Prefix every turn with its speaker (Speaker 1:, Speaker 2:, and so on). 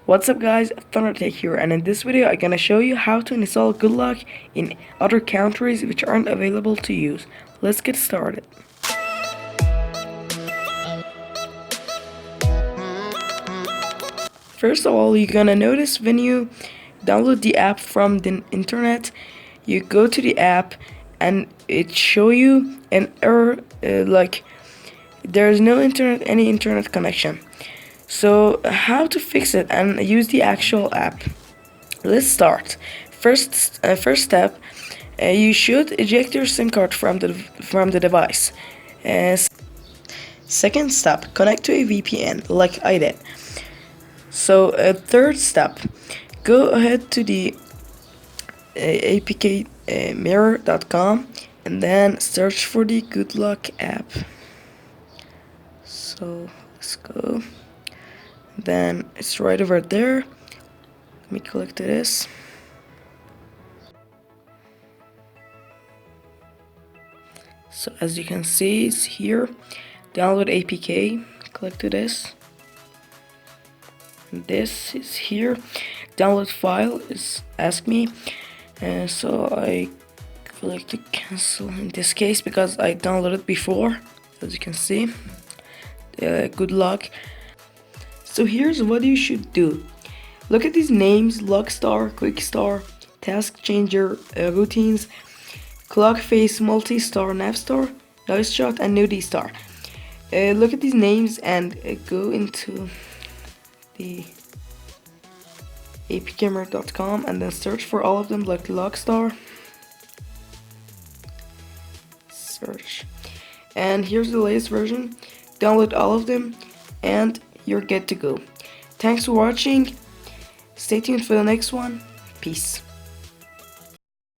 Speaker 1: What's up guys, Thundertech here, and in this video I'm gonna show you how to install Good Luck in other countries which aren't available to use. Let's get started. First of all, you're gonna notice when you download the app from the internet, you go to the app and it show you an error like there's no any internet connection. So how to fix it and use the actual app? Let's start. First step, you should eject your SIM card from the device. Second step, connect to a VPN like I did. So third step, go ahead to the apkmirror.com and then search for the Good Luck app. So let's go. Then it's right over there. Let me click to this. So as you can see, it's here. Download APK. Click to this. And this is here. Download file is ask me. So I click to cancel in this case because I downloaded before. As you can see. Good luck. So here's what you should do. Look at these names: Lockstar, Quickstar, Task Changer, Routines, Clockface, Multi-Star, Navstar, Noise Shot, and NudiStar. Look at these names and go into the apkmirror.com and then search for all of them like Lockstar. Search. And here's the latest version. Download all of them and you're good to go. Thanks for watching. Stay tuned for the next one. Peace.